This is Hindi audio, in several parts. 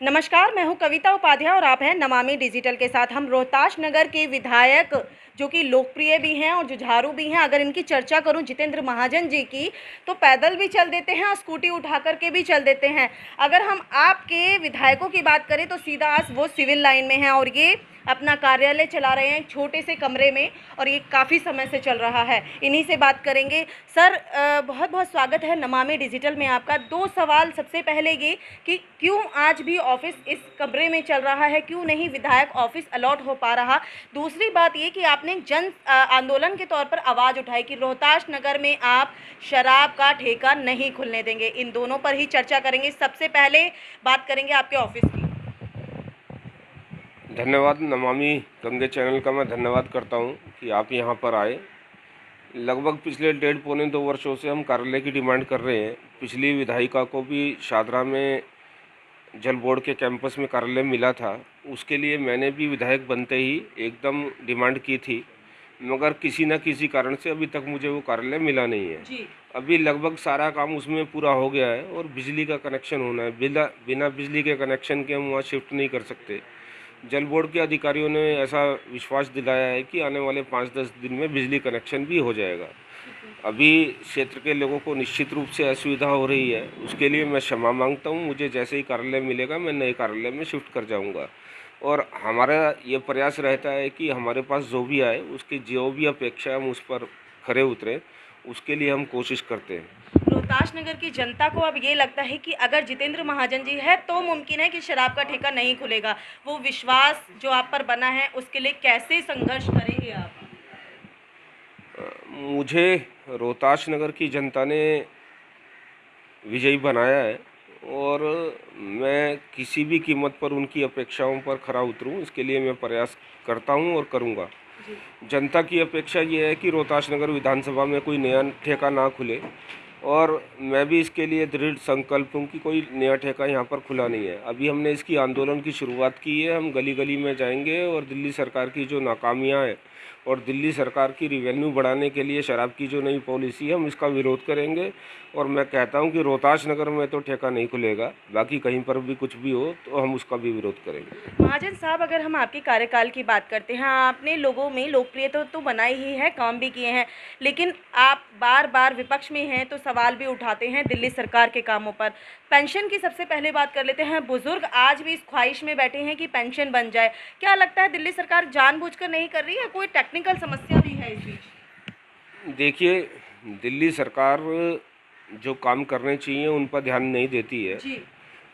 नमस्कार, मैं हूं कविता उपाध्याय और आप हैं नमामि डिजिटल के साथ। हम रोहतास नगर के विधायक जो कि लोकप्रिय भी हैं और जुझारू भी हैं, अगर इनकी चर्चा करूं जितेंद्र महाजन जी की, तो पैदल भी चल देते हैं और स्कूटी उठा करके भी चल देते हैं। अगर हम आपके विधायकों की बात करें तो सीधा वो सिविल लाइन में हैं और ये अपना कार्यालय चला रहे हैं एक छोटे से कमरे में, और ये काफ़ी समय से चल रहा है। इन्हीं से बात करेंगे। सर, बहुत बहुत स्वागत है नमामि डिजिटल में आपका। दो सवाल, सबसे पहले ये कि क्यों आज भी ऑफिस इस कमरे में चल रहा है, क्यों नहीं विधायक ऑफिस अलॉट हो पा रहा। दूसरी बात ये कि आपने एक जन आंदोलन के तौर पर आवाज़ उठाई कि रोहतास नगर में आप शराब का ठेका नहीं खुलने देंगे। इन दोनों पर ही चर्चा करेंगे। सबसे पहले बात करेंगे आपके ऑफिस की। धन्यवाद। नमामि गंगे चैनल का मैं धन्यवाद करता हूं कि आप यहां पर आए। लगभग पिछले 1.5-2 वर्षों से हम कार्यालय की डिमांड कर रहे हैं। पिछली विधायिका को भी शादरा में जल बोर्ड के कैंपस में कार्यालय मिला था, उसके लिए मैंने भी विधायक बनते ही एकदम डिमांड की थी, मगर किसी न किसी कारण से अभी तक मुझे वो कार्यालय मिला नहीं है। जी। अभी लगभग सारा काम उसमें पूरा हो गया है और बिजली का कनेक्शन होना है। बिना बिजली के कनेक्शन के हम वहाँ शिफ्ट नहीं कर सकते। जल बोर्ड के अधिकारियों ने ऐसा विश्वास दिलाया है कि आने वाले 5-10 दिन में बिजली कनेक्शन भी हो जाएगा। अभी क्षेत्र के लोगों को निश्चित रूप से असुविधा हो रही है, उसके लिए मैं क्षमा मांगता हूं। मुझे जैसे ही कार्यालय मिलेगा मैं नए कार्यालय में शिफ्ट कर जाऊंगा और हमारा ये प्रयास रहता है कि हमारे पास जो भी आए उसकी जो भी अपेक्षा हम उस पर खरे उतरें, उसके लिए हम कोशिश करते हैं। रोहतास नगर की जनता को अब ये लगता है कि अगर जितेंद्र महाजन जी है तो मुमकिन है कि शराब का ठेका नहीं खुलेगा। वो विश्वास जो आप पर बना है उसके लिए कैसे संघर्ष करेंगे आप? मुझे रोहतास नगर की जनता ने विजयी बनाया है और मैं किसी भी कीमत पर उनकी अपेक्षाओं पर खरा उतरूं, इसके लिए मैं प्रयास करता हूं और करूंगा। जनता की अपेक्षा ये है कि रोहतास नगर विधानसभा में कोई नया ठेका ना खुले और मैं भी इसके लिए दृढ़ संकल्प हूँ कि कोई नया ठेका यहाँ पर खुला नहीं है। अभी हमने इसकी आंदोलन की शुरुआत की है। हम गली गली में जाएंगे और दिल्ली सरकार की जो नाकामियाँ हैं और दिल्ली सरकार की रिवेन्यू बढ़ाने के लिए शराब की जो नई पॉलिसी है, हम इसका विरोध करेंगे। और मैं कहता हूं कि रोहतास नगर में तो ठेका नहीं खुलेगा, बाकी कहीं पर भी कुछ भी हो तो हम उसका भी विरोध करेंगे। महाजन साहब, अगर हम आपके कार्यकाल की बात करते हैं, आपने लोगों में लोकप्रियता तो बनाई ही है, काम भी किए हैं, लेकिन आप बार बार विपक्ष में हैं तो सवाल भी उठाते हैं दिल्ली सरकार के कामों पर। पेंशन की सबसे पहले बात कर लेते हैं। बुजुर्ग आज भी इस ख्वाहिश में बैठे हैं कि पेंशन बन जाए। क्या लगता है दिल्ली सरकार जानबूझकर नहीं कर रही है, कोई टेक्निकल समस्या भी है इस बीच? देखिए, दिल्ली सरकार जो काम करने चाहिए उन पर ध्यान नहीं देती है। जी।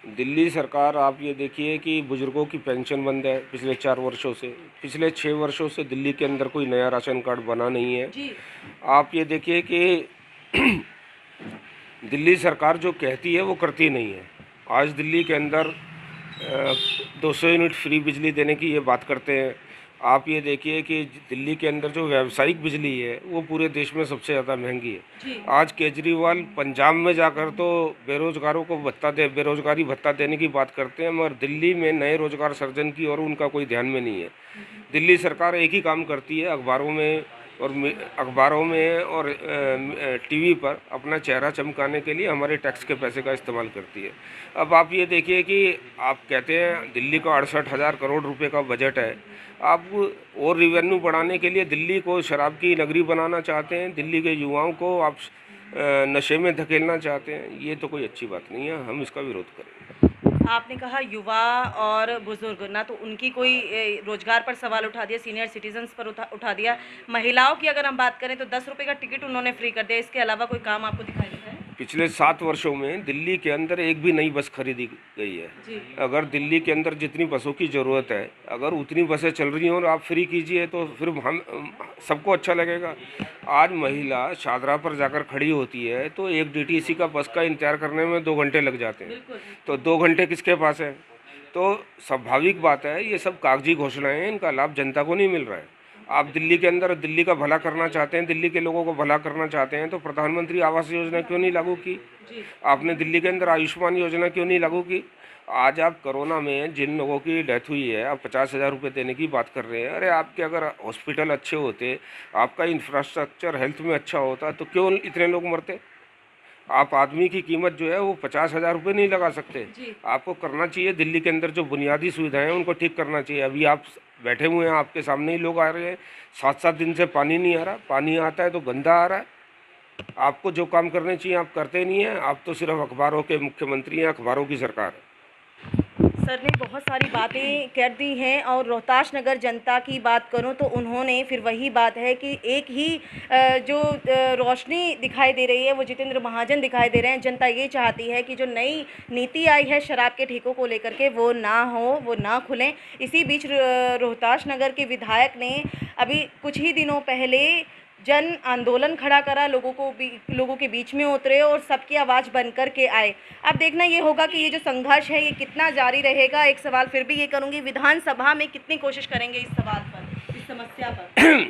दिल्ली सरकार, आप ये देखिए कि बुजुर्गों की पेंशन बंद है पिछले 4 वर्षों से। पिछले 6 वर्षों से दिल्ली के अंदर कोई नया राशन कार्ड बना नहीं है। जी। आप ये देखिए कि दिल्ली सरकार जो कहती है वो करती नहीं है। आज दिल्ली के अंदर 200 यूनिट फ्री बिजली देने की ये बात करते हैं। आप ये देखिए कि दिल्ली के अंदर जो व्यावसायिक बिजली है वो पूरे देश में सबसे ज़्यादा महंगी है। आज केजरीवाल पंजाब में जाकर तो बेरोजगारों को बेरोजगारी भत्ता देने की बात करते हैं, मगर दिल्ली में नए रोजगार सृजन की और उनका कोई ध्यान में नहीं है। दिल्ली सरकार एक ही काम करती है, अखबारों में और टीवी पर अपना चेहरा चमकाने के लिए हमारे टैक्स के पैसे का इस्तेमाल करती है। अब आप ये देखिए कि आप कहते हैं दिल्ली का 68,000 करोड़ रुपए का बजट है। आप और रिवेन्यू बढ़ाने के लिए दिल्ली को शराब की नगरी बनाना चाहते हैं, दिल्ली के युवाओं को आप नशे में धकेलना चाहते हैं। ये तो कोई अच्छी बात नहीं है, हम इसका विरोध करेंगे। आपने कहा युवा और बुजुर्ग, ना तो उनकी कोई रोजगार पर सवाल उठा दिया, सीनियर सिटीजन्स पर उठा दिया। महिलाओं की अगर हम बात करें तो 10 रुपये का टिकट उन्होंने फ्री कर दिया। इसके अलावा कोई काम आपको दिखाई देता है? पिछले 7 वर्षों में दिल्ली के अंदर एक भी नई बस खरीदी गई है। जी। अगर दिल्ली के अंदर जितनी बसों की ज़रूरत है, अगर उतनी बसें चल रही हैं और आप फ्री कीजिए तो फिर हम सबको अच्छा लगेगा। आज महिला शादरा पर जाकर खड़ी होती है तो एक डीटीसी का बस का इंतजार करने में 2 घंटे लग जाते हैं। तो 2 घंटे किसके पास है? तो स्वाभाविक बात है, ये सब कागजी घोषणाएं हैं, इनका लाभ जनता को नहीं मिल रहा है। आप दिल्ली के अंदर दिल्ली का भला करना चाहते हैं, दिल्ली के लोगों को भला करना चाहते हैं, तो प्रधानमंत्री आवास योजना क्यों नहीं लागू की? आपने दिल्ली के अंदर आयुष्मान योजना क्यों नहीं लागू की? आज आप कोरोना में जिन लोगों की डेथ हुई है, आप 50,000 रुपये देने की बात कर रहे हैं। अरे आपके अगर हॉस्पिटल अच्छे होते, आपका इंफ्रास्ट्रक्चर हेल्थ में अच्छा होता, तो क्यों इतने लोग मरते? आप आदमी की कीमत जो है वो 50,000 रुपये नहीं लगा सकते। जी। आपको करना चाहिए दिल्ली के अंदर जो बुनियादी सुविधाएं हैं उनको ठीक करना चाहिए। अभी आप बैठे हुए हैं, आपके सामने ही लोग आ रहे हैं, 7-7 दिन से पानी नहीं आ रहा, पानी आता है तो गंदा आ रहा है। आपको जो काम करने चाहिए आप करते नहीं हैं, आप तो सिर्फ अखबारों के मुख्यमंत्री हैं, अखबारों की सरकार है। सर ने बहुत सारी बातें कर दी हैं और रोहतास नगर जनता की बात करूं तो उन्होंने फिर वही बात है कि एक ही जो रोशनी दिखाई दे रही है वो जितेंद्र महाजन दिखाई दे रहे हैं। जनता ये चाहती है कि जो नई नीति आई है शराब के ठेकों को लेकर के वो ना हो, वो ना खुलें। इसी बीच रोहतास नगर के विधायक ने अभी कुछ ही दिनों पहले जन आंदोलन खड़ा करा, लोगों के बीच में उतरे और सबकी आवाज़ बन कर के आए। अब देखना ये होगा कि ये जो संघर्ष है ये कितना जारी रहेगा। एक सवाल फिर भी ये करूँगी, विधानसभा में कितनी कोशिश करेंगे इस सवाल पर, इस समस्या पर?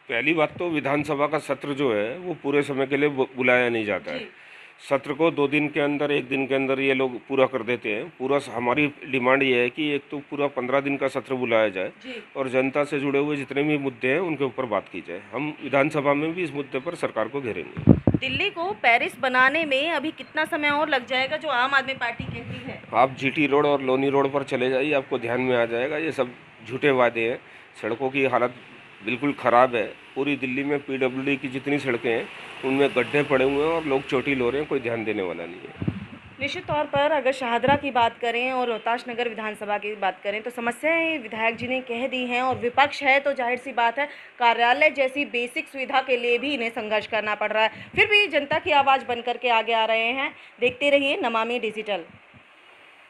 पहली बात तो विधानसभा का सत्र जो है वो पूरे समय के लिए बुलाया नहीं जाता है। सत्र को 2 दिन के अंदर, 1 दिन के अंदर ये लोग पूरा कर देते हैं। पूरा हमारी डिमांड ये है कि एक तो पूरा 15 दिन का सत्र बुलाया जाए और जनता से जुड़े हुए जितने भी मुद्दे हैं उनके ऊपर बात की जाए। हम विधानसभा में भी इस मुद्दे पर सरकार को घेरेंगे। दिल्ली को पेरिस बनाने में अभी कितना समय और लग जाएगा, जो आम आदमी पार्टी कहती है? आप जीटी रोड और लोनी रोड पर चले जाइए, आपको ध्यान में आ जाएगा। ये सब झूठे वादे हैं। सड़कों की हालत बिल्कुल ख़राब है। पूरी दिल्ली में पीडब्ल्यूडी की जितनी सड़कें हैं उनमें गड्ढे पड़े हुए हैं और लोग चोटिल हो रहे हैं, कोई ध्यान देने वाला नहीं है। निश्चित तौर पर अगर शाहदरा की बात करें और रोहतास नगर विधानसभा की बात करें तो समस्याएं विधायक जी ने कह दी हैं और विपक्ष है तो जाहिर सी बात है कार्यालय जैसी बेसिक सुविधा के लिए भी इन्हें संघर्ष करना पड़ रहा है। फिर भी जनता की आवाज़ बनकर के आगे आ रहे हैं। देखते रहिए नमामि डिजिटल।